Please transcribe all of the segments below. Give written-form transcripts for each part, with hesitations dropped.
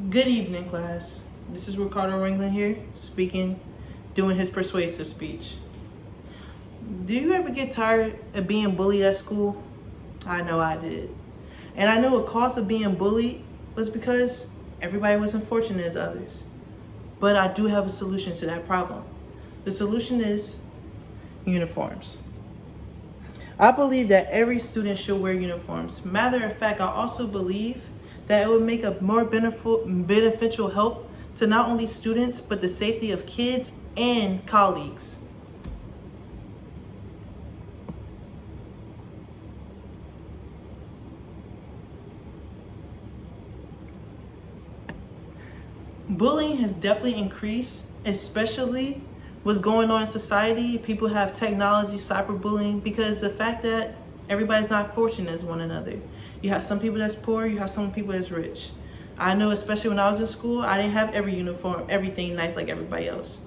Good evening, class. This is Ricardo Ringland here, speaking, doing his persuasive speech. Do you ever get tired of being bullied at school? I know I did. And I know a cause of being bullied was because everybody wasn't fortunate as others. But I do have a solution to that problem. The solution is uniforms. I believe that every student should wear uniforms. Matter of fact, I also believe that it would make a more beneficial help to not only students, but the safety of kids and colleagues. Bullying has definitely increased, especially what's going on in society. People have technology, cyberbullying, because the fact that everybody's not fortunate as one another. You have some people that's poor, you have some people that's rich. I know, especially when I was in school, I didn't have every uniform, everything nice like everybody else.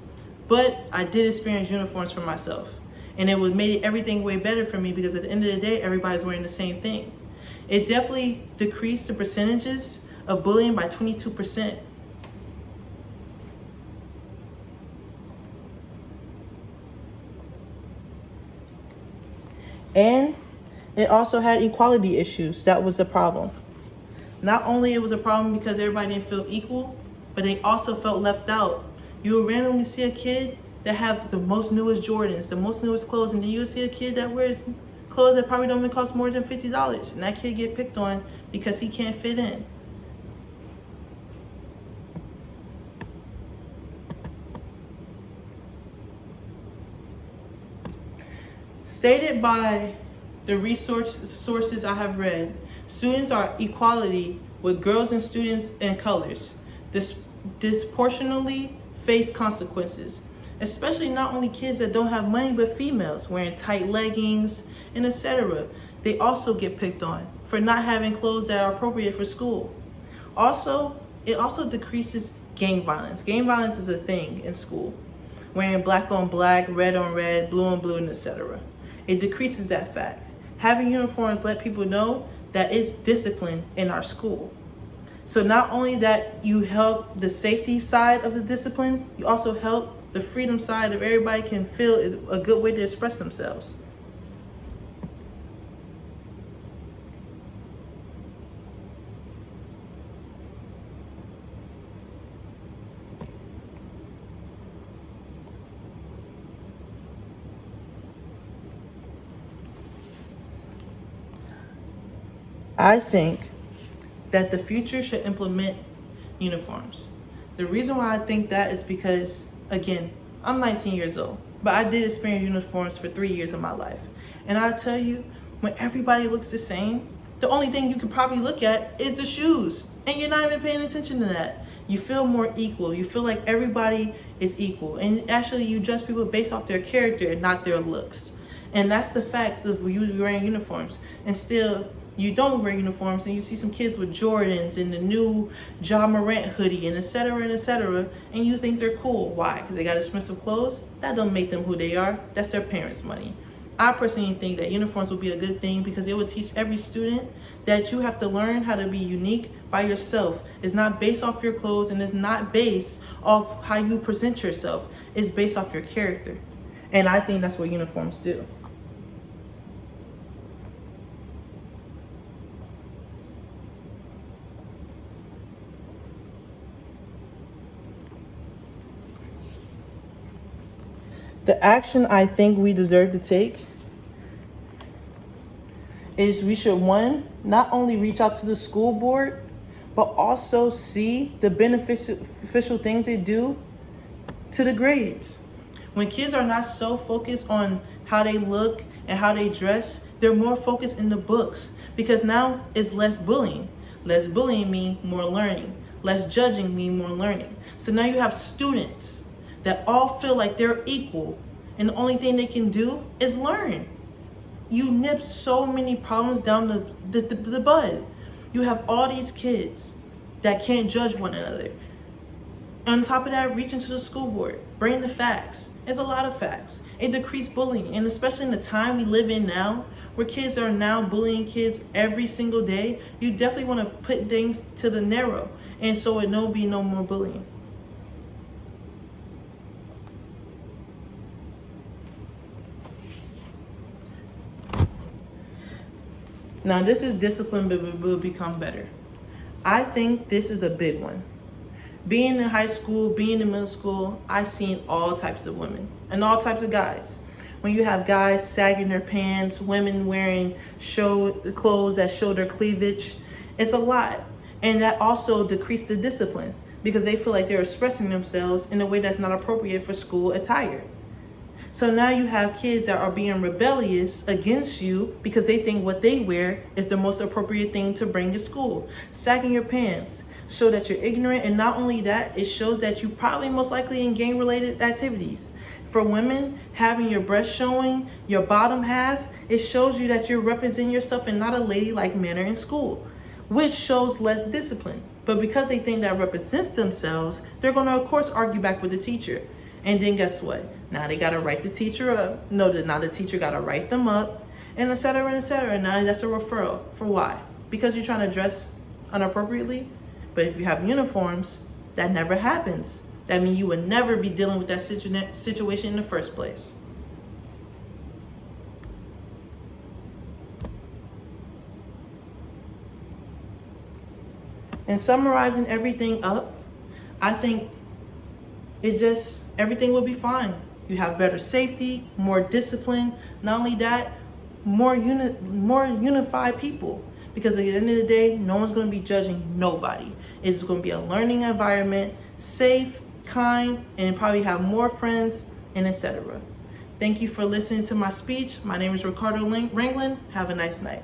But I did experience uniforms for myself. And it made everything way better for me because at the end of the day, everybody's wearing the same thing. It definitely decreased the percentages of bullying by 22%. And it also had equality issues. That was a problem. Not only it was a problem because everybody didn't feel equal, but they also felt left out. You will randomly see a kid that have the most newest Jordans, the most newest clothes, and then you'll see a kid that wears clothes that probably don't even cost more than $50. And that kid get picked on because he can't fit in. Stated by the sources I have read, students are equality with girls and students and colors. Disproportionately face consequences, especially not only kids that don't have money, but females wearing tight leggings and etc. They also get picked on for not having clothes that are appropriate for school. It also decreases gang violence. Gang violence is a thing in school. Wearing black on black, red on red, blue on blue, and etc. It decreases that fact. Having uniforms let people know that it's discipline in our school. So not only that you help the safety side of the discipline, you also help the freedom side of everybody can feel a good way to express themselves. I think that the future should implement uniforms. The reason why I think that is because, again, I'm 19 years old, but I did experience uniforms for 3 years of my life. And I tell you, when everybody looks the same, the only thing you can probably look at is the shoes. And you're not even paying attention to that. You feel more equal. You feel like everybody is equal. And actually, you judge people based off their character and not their looks. And that's the fact of you wearing uniforms. And still, you don't wear uniforms and you see some kids with Jordans and the new Ja Morant hoodie and etc. And you think they're cool. Why? Because they got expensive clothes? That don't make them who they are. That's their parents' money. I personally think that uniforms would be a good thing because it would teach every student that you have to learn how to be unique by yourself. It's not based off your clothes and it's not based off how you present yourself. It's based off your character. And I think that's what uniforms do. The action I think we deserve to take is we should, one, not only reach out to the school board, but also see the beneficial things they do to the grades. When kids are not so focused on how they look and how they dress, they're more focused in the books because now it's less bullying. Less bullying means more learning. Less judging means more learning. So now you have students that all feel like they're equal and the only thing they can do is learn. You nip so many problems down the bud. You have all these kids that can't judge one another. On top of that, reach into the school board, bring the facts. There's a lot of facts. It decreased bullying, and especially in the time we live in now, where kids are now bullying kids every single day, you definitely want to put things to the narrow, and so it no be no more bullying. Now this is discipline will become better. I think this is a big one. Being in high school, being in middle school, I've seen all types of women and all types of guys. When you have guys sagging their pants, women wearing clothes that show their cleavage, it's a lot. And that also decreased the discipline because they feel like they're expressing themselves in a way that's not appropriate for school attire. So now you have kids that are being rebellious against you because they think what they wear is the most appropriate thing to bring to school. Sagging your pants show that you're ignorant, and not only that, it shows that you probably most likely in gang-related activities. For women, having your breast showing, your bottom half, it shows you that you're representing yourself in not a ladylike manner in school, which shows less discipline. But because they think that represents themselves, they're going to, of course, argue back with the teacher. And then guess what? Now they got to write the teacher up. No, now the teacher got to write them up, and et cetera, and et cetera. Now that's a referral. For why? Because you're trying to dress inappropriately? But if you have uniforms, that never happens. That means you would never be dealing with that situation in the first place. And summarizing everything up, I think it's just everything will be fine. You have better safety, more discipline. Not only that, more unified people. Because at the end of the day, no one's going to be judging nobody. It's going to be a learning environment, safe, kind, and probably have more friends, and etc. Thank you for listening to my speech. My name is Ricardo Rangland. Have a nice night.